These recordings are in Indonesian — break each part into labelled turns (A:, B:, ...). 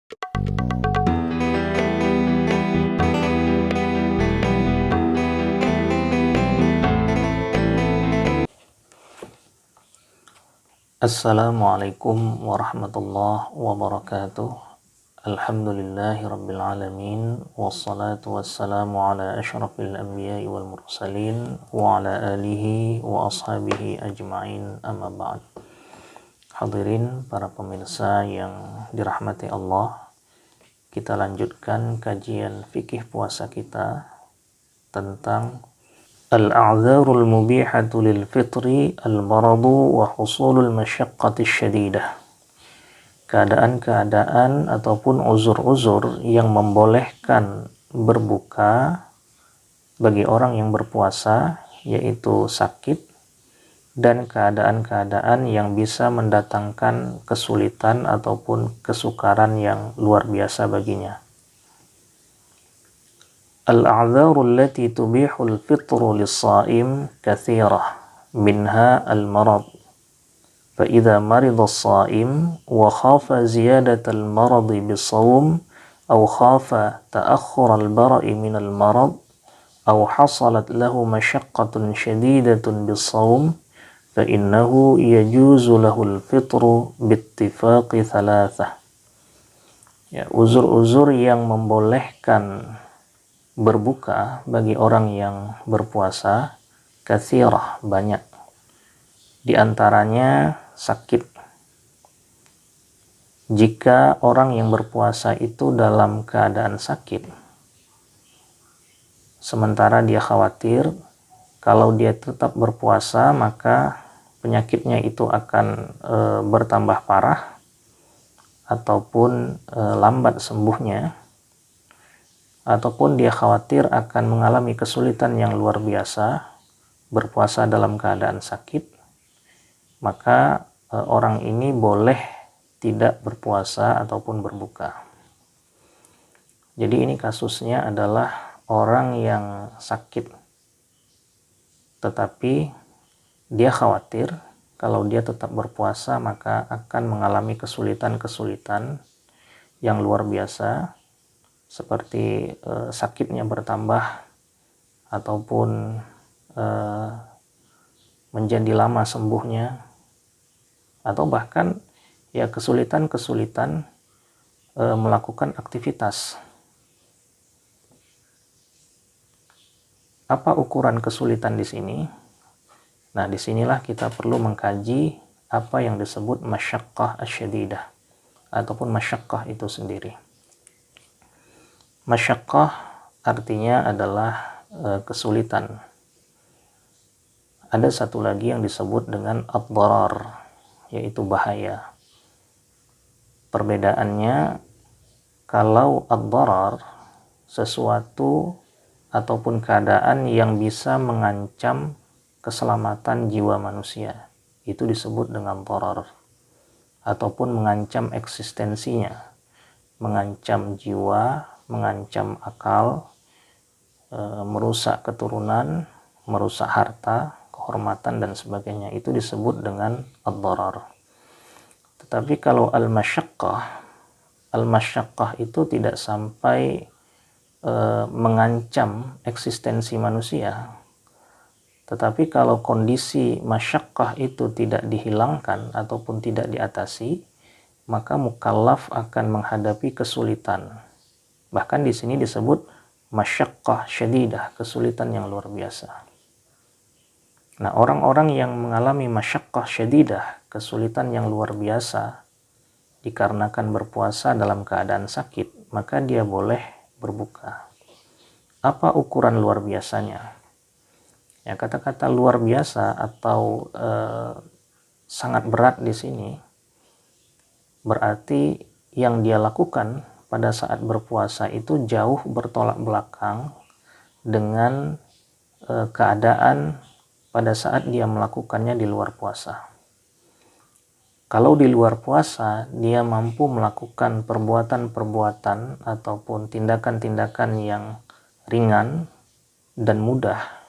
A: Assalamualaikum warahmatullahi wabarakatuh. Alhamdulillahi rabbil alamin. Wassalatu wassalamu ala ashrafil anbiya'i wal mursalin wa ala alihi wa ashabihi ajma'in, amma ba'd. Hadirin para pemirsa yang dirahmati Allah, kita lanjutkan kajian fikih puasa kita tentang al-a'dzarul mubihatu lil fitri al-maradu wa husulul masyaqqati syadidah. Keadaan-keadaan ataupun uzur-uzur yang membolehkan berbuka bagi orang yang berpuasa, yaitu sakit dan keadaan-keadaan yang bisa mendatangkan kesulitan ataupun kesukaran yang luar biasa baginya. Al-a'dharu allati tubihul fitru lis-sha'im katsirah minha al-marad. Fa idza marida as-sha'im wa khafa ziyadata al-marad bis-shawm aw khafa ta'akhkhur al-bara'i min al-marad aw hasalat lahu masyaqqatun shadidatun bis-shawm fa innahu yajuzu lahu al-fitru bi-ittifaqi thalathah. Ya, uzur-uzur yang membolehkan berbuka bagi orang yang berpuasa katsirah, banyak. Di antaranya sakit. Jika orang yang berpuasa itu dalam keadaan sakit, sementara dia khawatir kalau dia tetap berpuasa maka penyakitnya itu akan bertambah parah ataupun lambat sembuhnya, ataupun dia khawatir akan mengalami kesulitan yang luar biasa berpuasa dalam keadaan sakit, maka orang ini boleh tidak berpuasa ataupun berbuka. Jadi ini kasusnya adalah orang yang sakit, tetapi dia khawatir kalau dia tetap berpuasa maka akan mengalami kesulitan-kesulitan yang luar biasa, seperti sakitnya bertambah ataupun menjadi lama sembuhnya, atau bahkan ya kesulitan-kesulitan melakukan aktivitas. Apa ukuran kesulitan di sini? Nah, disinilah kita perlu mengkaji apa yang disebut masyaqqah asyadidah ataupun masyaqqah itu sendiri. Masyaqqah artinya adalah kesulitan. Ada satu lagi yang disebut dengan ad-darar, yaitu bahaya. Perbedaannya, kalau ad-darar sesuatu ataupun keadaan yang bisa mengancam keselamatan jiwa manusia, itu disebut dengan darar, ataupun mengancam eksistensinya, mengancam jiwa, mengancam akal, merusak keturunan, merusak harta, kehormatan dan sebagainya, itu disebut dengan ad-darar. Tetapi kalau al-masyaqqah itu tidak sampai mengancam eksistensi manusia. Tetapi kalau kondisi masyaqqah itu tidak dihilangkan ataupun tidak diatasi, maka mukallaf akan menghadapi kesulitan. Bahkan di sini disebut masyaqqah syadidah, kesulitan yang luar biasa. Nah, orang-orang yang mengalami masyaqqah syadidah, kesulitan yang luar biasa dikarenakan berpuasa dalam keadaan sakit, maka dia boleh berbuka. Apa ukuran luar biasanya? Ya, kata-kata luar biasa atau sangat berat di sini berarti yang dia lakukan pada saat berpuasa itu jauh bertolak belakang dengan keadaan pada saat dia melakukannya di luar puasa. Kalau di luar puasa dia mampu melakukan perbuatan-perbuatan ataupun tindakan-tindakan yang ringan dan mudah,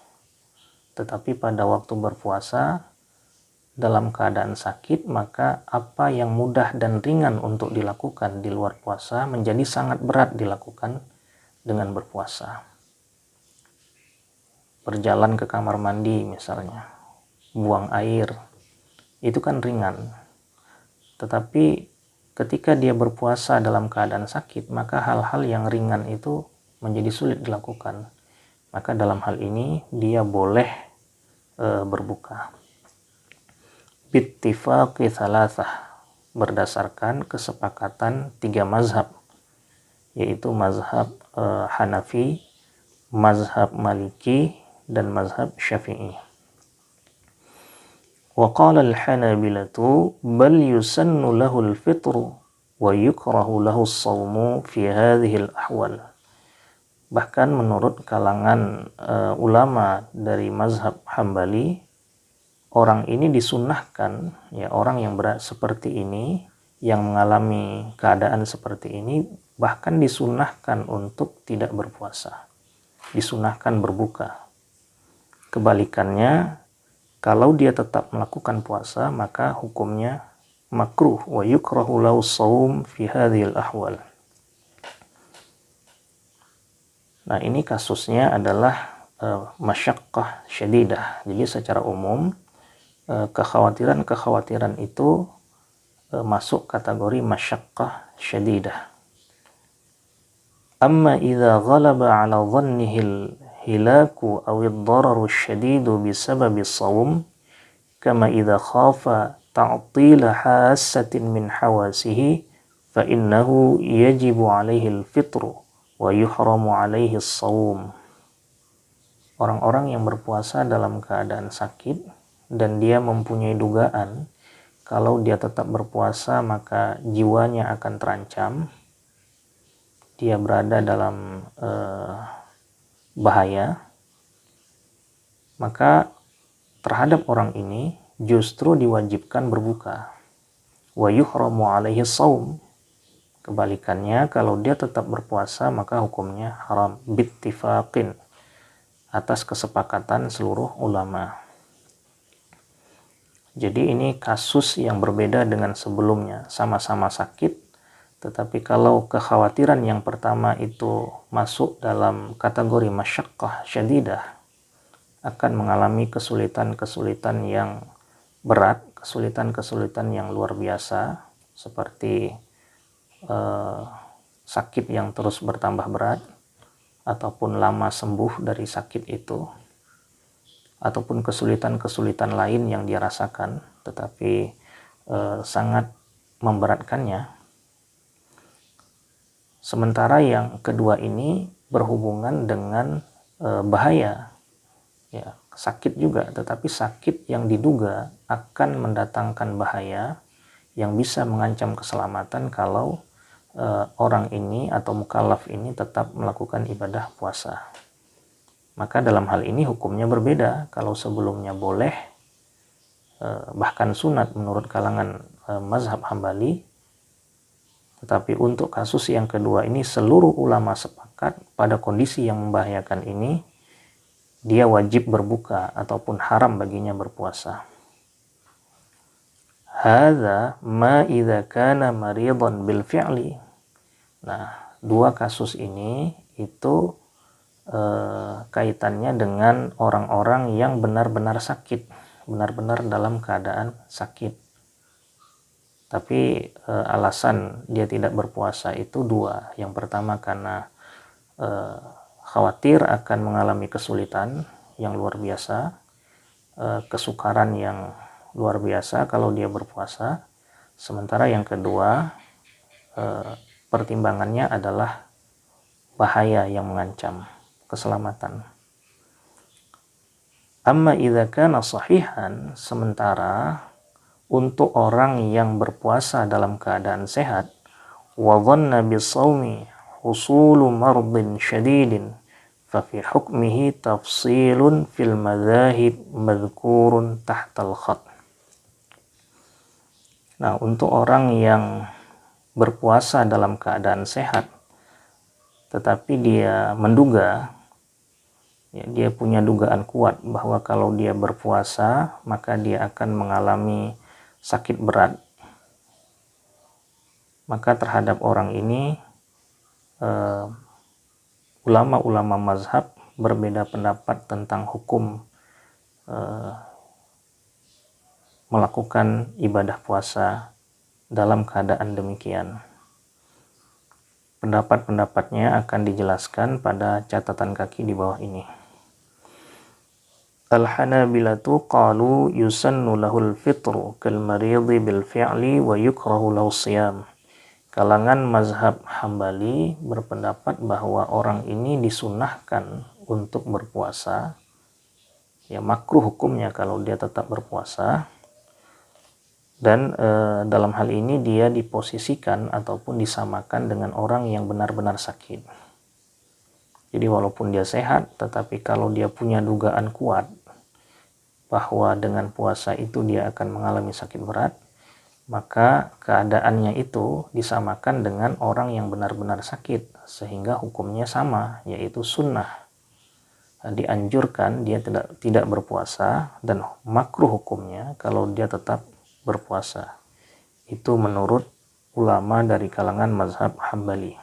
A: tetapi pada waktu berpuasa dalam keadaan sakit, maka apa yang mudah dan ringan untuk dilakukan di luar puasa menjadi sangat berat dilakukan dengan berpuasa. Berjalan ke kamar mandi misalnya, buang air, itu kan ringan. Tetapi ketika dia berpuasa dalam keadaan sakit, maka hal-hal yang ringan itu menjadi sulit dilakukan. Maka dalam hal ini dia boleh berbuka. Bittifaqi thalathah, berdasarkan kesepakatan 3 mazhab, yaitu mazhab Hanafi, mazhab Maliki, dan mazhab Syafi'i. Wa qala al-Hanabilatu bal yusannu lahu al-fitru wa yukrahu lahu as-sawmu fi hadhihi al-ahwal. Bahkan menurut kalangan ulama dari mazhab Hambali, orang ini disunnahkan, ya, orang yang berat seperti ini, yang mengalami keadaan seperti ini, bahkan disunnahkan untuk tidak berpuasa, disunnahkan berbuka. Kebalikannya, kalau dia tetap melakukan puasa, maka hukumnya makruh, wa yukrahu lahu shaum fi hadhil ahwal. Nah, ini kasusnya adalah masyaqqah syadidah. Jadi secara umum kekhawatiran itu masuk kategori masyaqqah syadidah. Amma idza ghalaba ala dhannihi hilaku aw ad-dararu syadidu bisababi shaum, kama idza khafa ta'tila hassatin min hawasihi fa innahu yajibu alaihi al-fitru wa yuhramu alaihi as-shaum. Orang-orang yang berpuasa dalam keadaan sakit dan dia mempunyai dugaan kalau dia tetap berpuasa maka jiwanya akan terancam, dia berada dalam bahaya, maka terhadap orang ini justru diwajibkan berbuka. Wa yuhramu alaihi shaum. Kebalikannya, kalau dia tetap berpuasa maka hukumnya haram bittifaqin, atas kesepakatan seluruh ulama. Jadi ini kasus yang berbeda dengan sebelumnya, sama-sama sakit, tetapi kalau kekhawatiran yang pertama itu masuk dalam kategori masyaqqah syadidah, akan mengalami kesulitan-kesulitan yang berat, kesulitan-kesulitan yang luar biasa, seperti sakit yang terus bertambah berat, ataupun lama sembuh dari sakit itu, ataupun kesulitan-kesulitan lain yang dia rasakan tetapi sangat memberatkannya. Sementara yang kedua ini berhubungan dengan bahaya, ya, sakit juga, tetapi sakit yang diduga akan mendatangkan bahaya yang bisa mengancam keselamatan kalau orang ini atau mukallaf ini tetap melakukan ibadah puasa. Maka dalam hal ini hukumnya berbeda. Kalau sebelumnya boleh, bahkan sunat menurut kalangan mazhab Hambali, tetapi untuk kasus yang kedua ini seluruh ulama sepakat pada kondisi yang membahayakan ini dia wajib berbuka ataupun haram baginya berpuasa. Hadza ma idza kana maridan bil fi'li. Nah, dua kasus ini itu kaitannya dengan orang-orang yang benar-benar sakit, benar-benar dalam keadaan sakit. Tapi alasan dia tidak berpuasa itu dua. Yang pertama karena khawatir akan mengalami kesulitan yang luar biasa, kesukaran yang luar biasa kalau dia berpuasa. Sementara yang kedua, pertimbangannya adalah bahaya yang mengancam keselamatan. Amma idza kana sahihan, sementara untuk orang yang berpuasa dalam keadaan sehat, wa dhanna bisawmi husulu mardin syadidin, fa fi hukmihi tafsilun fil madzahib madhkurun tahtal khat. Nah, untuk orang yang berpuasa dalam keadaan sehat tetapi dia menduga Ya, dia punya dugaan kuat bahwa kalau dia berpuasa maka dia akan mengalami sakit berat. Maka terhadap orang ini ulama-ulama mazhab berbeda pendapat tentang hukum melakukan ibadah puasa dalam keadaan demikian. Pendapat-pendapatnya akan dijelaskan pada catatan kaki di bawah ini. Al-Hanabilatu qalu yusannu lahul fitru kal maridi bil fi'li wa yukrahu lahu siyam. Kalangan mazhab Hambali berpendapat bahwa orang ini disunahkan untuk berpuasa. Ya, makruh hukumnya kalau dia tetap berpuasa. Dan dalam hal ini dia diposisikan ataupun disamakan dengan orang yang benar-benar sakit. Jadi walaupun dia sehat, tetapi kalau dia punya dugaan kuat bahwa dengan puasa itu dia akan mengalami sakit berat, maka keadaannya itu disamakan dengan orang yang benar-benar sakit, sehingga hukumnya sama, yaitu sunnah. Dianjurkan dia tidak berpuasa, dan makruh hukumnya kalau dia tetap berpuasa. Itu menurut ulama dari kalangan mazhab Hambali.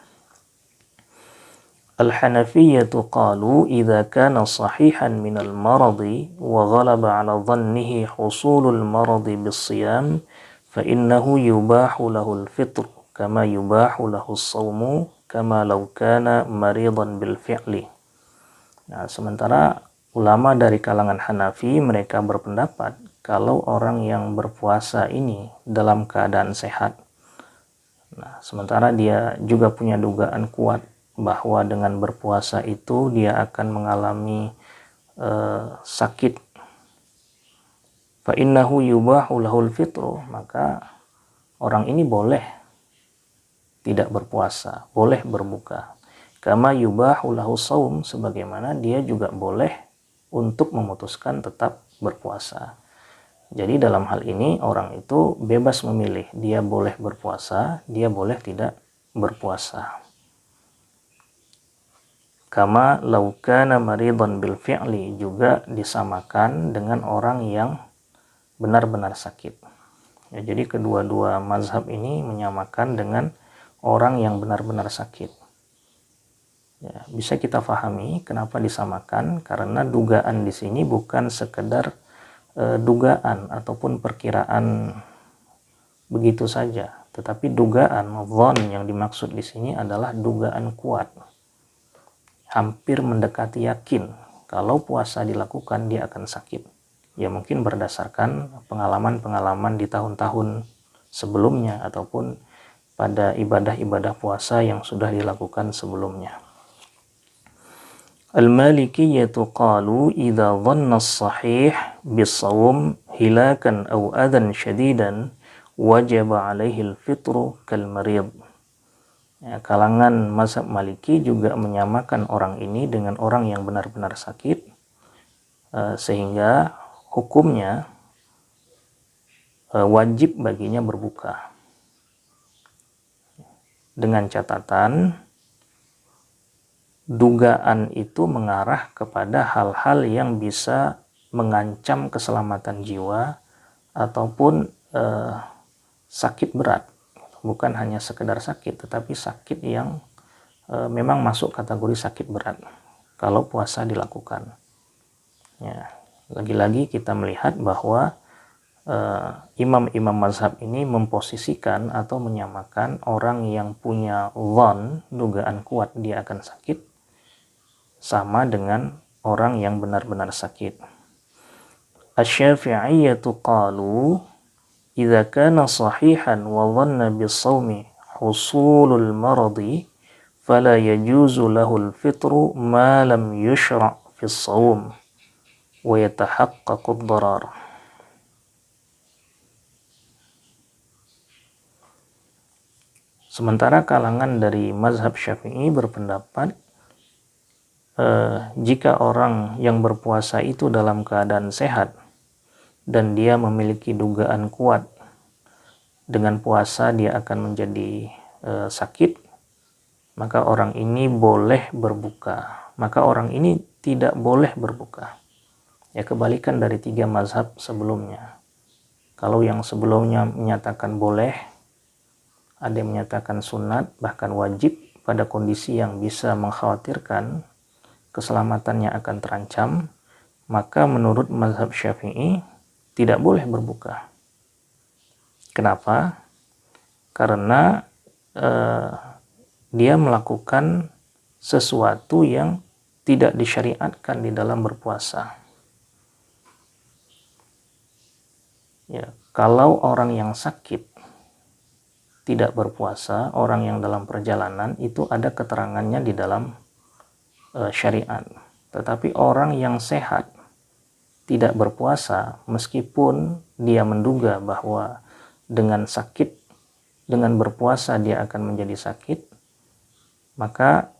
A: Al-Hanafiyyatu qalu idza kana sahihan min al-maradi wa ghalaba ala dhannihi husulul maradi bis-siyam fa innahu yubahu lahu al-fitr kama yubahu lahu as-sawmu kama law kana maridan bil fi'li. Nah, sementara ulama dari kalangan Hanafi mereka berpendapat kalau orang yang berpuasa ini dalam keadaan sehat, nah, sementara dia juga punya dugaan kuat bahwa dengan berpuasa itu dia akan mengalami sakit, fa innahu yubahu lahul fitru, maka orang ini boleh tidak berpuasa, boleh berbuka. Kama yubahu lahu shaum, sebagaimana dia juga boleh untuk memutuskan tetap berpuasa. Jadi dalam hal ini orang itu bebas memilih, dia boleh berpuasa, dia boleh tidak berpuasa. Kama law kana maridan bil fi'li, juga disamakan dengan orang yang benar-benar sakit. Ya, jadi kedua-dua mazhab ini menyamakan dengan orang yang benar-benar sakit. Ya, bisa kita pahami kenapa disamakan, karena dugaan di sini bukan sekedar dugaan ataupun perkiraan begitu saja, tetapi dugaan dhon yang dimaksud di sini adalah dugaan kuat, hampir mendekati yakin kalau puasa dilakukan dia akan sakit. Ya, mungkin berdasarkan pengalaman-pengalaman di tahun-tahun sebelumnya ataupun pada ibadah-ibadah puasa yang sudah dilakukan sebelumnya. Al-Malikiyyatu qalu idza dhanna as-sahih bis-shawm hilakan aw adan shadidan wajaba alaihi al-fitru kal marid. Ya, kalangan mazhab Maliki juga menyamakan orang ini dengan orang yang benar-benar sakit, sehingga hukumnya wajib baginya berbuka. Dengan catatan dugaan itu mengarah kepada hal-hal yang bisa mengancam keselamatan jiwa ataupun sakit berat. Bukan hanya sekedar sakit, tetapi sakit yang memang masuk kategori sakit berat kalau puasa dilakukan. Ya, lagi-lagi kita melihat bahwa imam-imam mazhab ini memposisikan atau menyamakan orang yang punya dhon, dugaan kuat dia akan sakit, sama dengan orang yang benar-benar sakit. Asy-Syafi'iyyatu qalu idza kana sahihan wa dhanna bis-shawmi husulul maradi fala yajuzu lahul fitru ma lam yushra' fi as-shawm wa yatahaqqaqu ad-darar. Sementara kalangan dari mazhab Syafi'i berpendapat jika orang yang berpuasa itu dalam keadaan sehat dan dia memiliki dugaan kuat dengan puasa dia akan menjadi sakit, maka orang ini boleh berbuka. Maka orang ini tidak boleh berbuka. Ya, kebalikan dari 3 mazhab sebelumnya. Kalau yang sebelumnya menyatakan boleh, ada yang menyatakan sunat, bahkan wajib pada kondisi yang bisa mengkhawatirkan keselamatannya akan terancam, maka menurut mazhab Syafi'i tidak boleh berbuka. Kenapa? Karena dia melakukan sesuatu yang tidak disyariatkan di dalam berpuasa. Ya, kalau orang yang sakit tidak berpuasa, orang yang dalam perjalanan, itu ada keterangannya di dalam syariat. Tetapi orang yang sehat tidak berpuasa, meskipun dia menduga bahwa dengan sakit, dengan berpuasa dia akan menjadi sakit, maka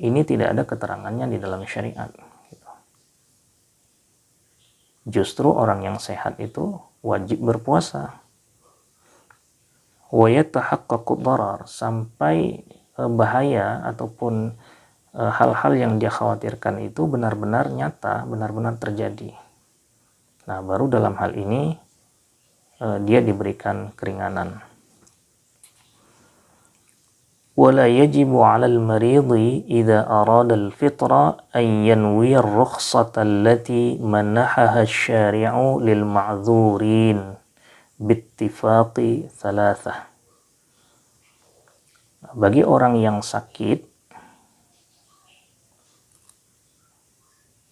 A: ini tidak ada keterangannya di dalam syariat. Justru orang yang sehat itu wajib berpuasa. Wa yatahaqqaqu darar, sampai bahaya ataupun hal-hal yang dia khawatirkan itu benar-benar nyata, benar-benar terjadi. Nah, baru dalam hal ini dia diberikan keringanan. ولا يجب على المريض إذا أراد الفطرة أن ينوي الرخصة التي منحها الشارع للمعذورين باتفاق ثلاثة. Bagi orang yang sakit,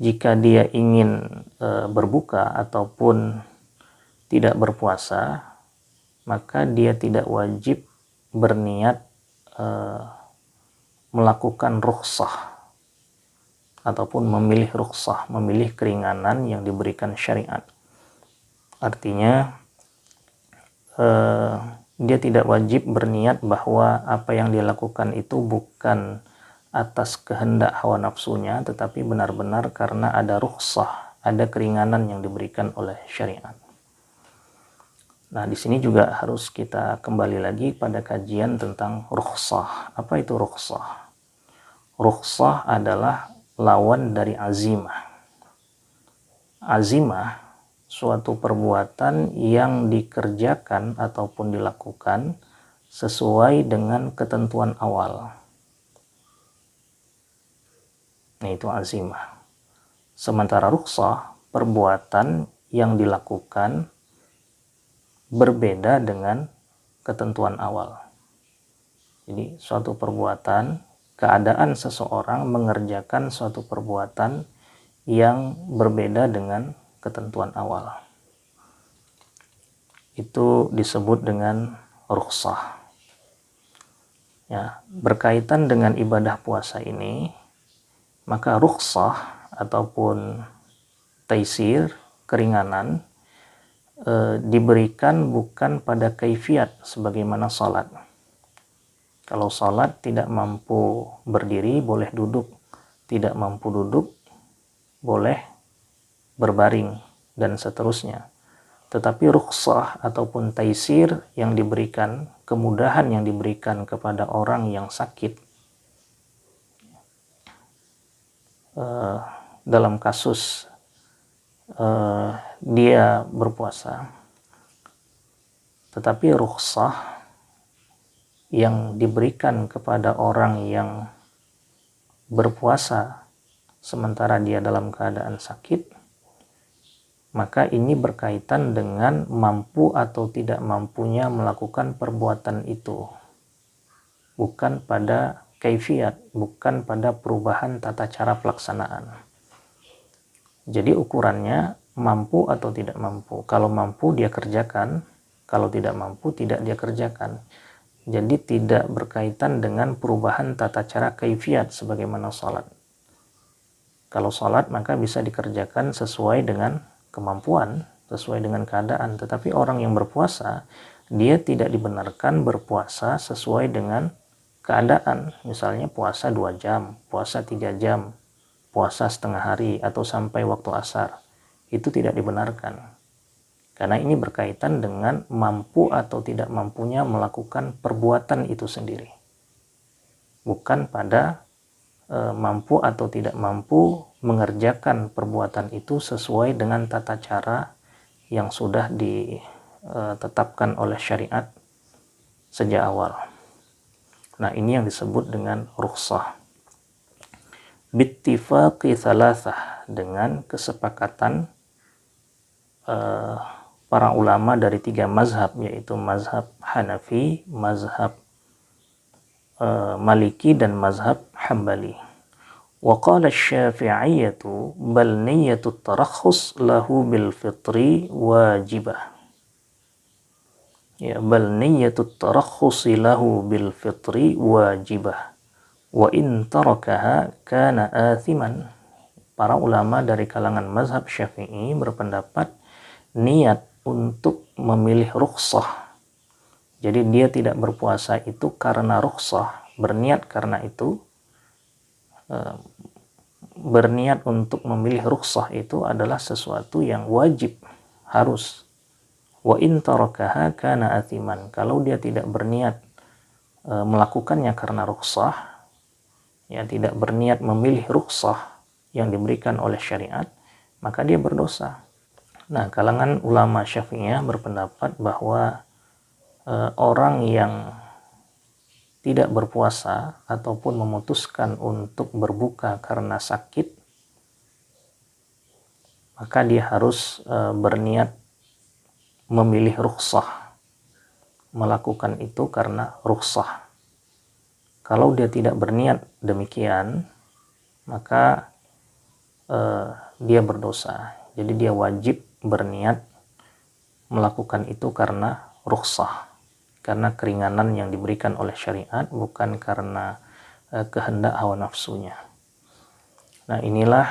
A: jika dia ingin berbuka ataupun tidak berpuasa, maka dia tidak wajib berniat melakukan rukhsah ataupun memilih rukhsah, memilih keringanan yang diberikan syariat. Artinya dia tidak wajib berniat bahwa apa yang dia lakukan itu bukan atas kehendak hawa nafsunya, tetapi benar-benar karena ada rukhsah, ada keringanan yang diberikan oleh syariat. Nah, di sini juga harus kita kembali lagi pada kajian tentang rukhsah. Apa itu rukhsah? Rukhsah adalah lawan dari azimah. Azimah, suatu perbuatan yang dikerjakan ataupun dilakukan sesuai dengan ketentuan awal. Nah, itu azimah. Sementara rukhsah, perbuatan yang dilakukan berbeda dengan ketentuan awal. Jadi suatu perbuatan, keadaan seseorang mengerjakan suatu perbuatan yang berbeda dengan ketentuan awal. Itu disebut dengan rukhsah. Ya, berkaitan dengan ibadah puasa ini, maka rukhsah ataupun taisir, keringanan, diberikan bukan pada kaifiat sebagaimana salat. Kalau salat tidak mampu berdiri, boleh duduk. Tidak mampu duduk, boleh berbaring, dan seterusnya. Tetapi rukhsah ataupun taisir yang diberikan, kemudahan yang diberikan kepada orang yang sakit, dalam kasus dia berpuasa, tetapi rukhsah yang diberikan kepada orang yang berpuasa sementara dia dalam keadaan sakit, maka ini berkaitan dengan mampu atau tidak mampunya melakukan perbuatan itu, bukan pada kaifiat, bukan pada perubahan tata cara pelaksanaan. Jadi ukurannya mampu atau tidak mampu. Kalau mampu dia kerjakan, kalau tidak mampu tidak dia kerjakan. Jadi tidak berkaitan dengan perubahan tata cara kaifiat sebagaimana salat. Kalau salat maka bisa dikerjakan sesuai dengan kemampuan, sesuai dengan keadaan. Tetapi orang yang berpuasa, dia tidak dibenarkan berpuasa sesuai dengan keadaan. Misalnya puasa 2 jam, puasa 3 jam, puasa setengah hari, atau sampai waktu asar. Itu tidak dibenarkan. Karena ini berkaitan dengan mampu atau tidak mampunya melakukan perbuatan itu sendiri. Bukan pada mampu atau tidak mampu mengerjakan perbuatan itu sesuai dengan tata cara yang sudah ditetapkan oleh syariat sejak awal. Nah, ini yang disebut dengan rukhsah. Bittifaqi thalathah, dengan kesepakatan para ulama dari 3 mazhab, yaitu mazhab Hanafi, mazhab Maliki, dan mazhab Hambali. Wa qala asy-Syafi'iyyatu bal niyyatu tarakhus lahu bil fitri wajibah. Ya, bal niyyatu tarakhusi lahu bil fitri wajibah. Wa in tarakaha kana athiman. Para ulama dari kalangan mazhab Syafi'i berpendapat niat untuk memilih rukhsah. Jadi dia tidak berpuasa itu karena rukhsah, berniat karena itu, berniat untuk memilih rukhsah itu adalah sesuatu yang wajib, harus. Wa in tarakaha kana athiman. Kalau dia tidak berniat melakukannya karena rukhsah, ya, tidak berniat memilih rukhsah yang diberikan oleh syariat, maka dia berdosa. Nah, kalangan ulama Syafi'iyah berpendapat bahwa orang yang tidak berpuasa ataupun memutuskan untuk berbuka karena sakit, maka dia harus berniat memilih rukhsah, melakukan itu karena rukhsah. Kalau dia tidak berniat demikian, maka dia berdosa. Jadi dia wajib berniat melakukan itu karena rukhsah, karena keringanan yang diberikan oleh syariat, bukan karena kehendak hawa nafsunya. Nah, inilah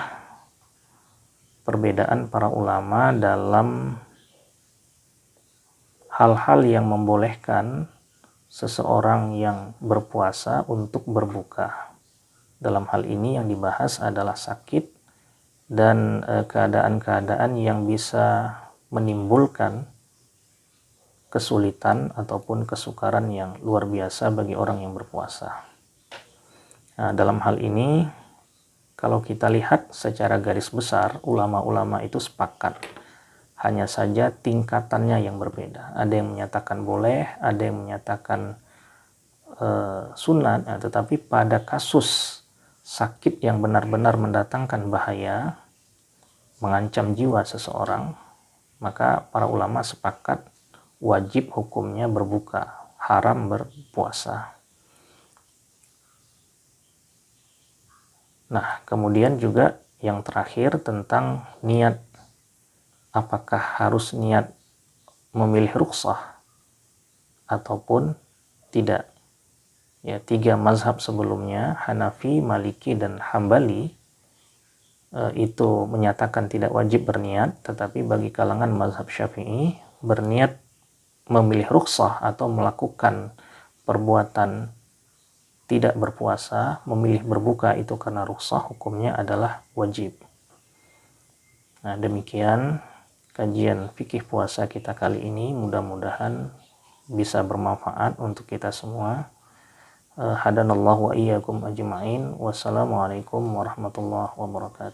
A: perbedaan para ulama dalam hal-hal yang membolehkan seseorang yang berpuasa untuk berbuka. Dalam hal ini yang dibahas adalah sakit dan keadaan-keadaan yang bisa menimbulkan kesulitan ataupun kesukaran yang luar biasa bagi orang yang berpuasa. Nah, dalam hal ini kalau kita lihat secara garis besar, ulama-ulama itu sepakat. Hanya saja tingkatannya yang berbeda. Ada yang menyatakan boleh, ada yang menyatakan sunat, tetapi pada kasus sakit yang benar-benar mendatangkan bahaya, mengancam jiwa seseorang, maka para ulama sepakat wajib hukumnya berbuka, haram berpuasa. Nah, kemudian juga yang terakhir tentang niat. Apakah harus niat memilih rukhsah ataupun tidak? Ya, 3 mazhab sebelumnya, Hanafi, Maliki, dan Hambali, itu menyatakan tidak wajib berniat, tetapi bagi kalangan mazhab Syafi'i, berniat memilih rukhsah atau melakukan perbuatan tidak berpuasa, memilih berbuka itu karena rukhsah, hukumnya adalah wajib. Nah, demikian kajian fikih puasa kita kali ini, mudah-mudahan bisa bermanfaat untuk kita semua. Hadanallahu wa iyyakum ajma'in. Wassalamualaikum warahmatullahi wabarakatuh.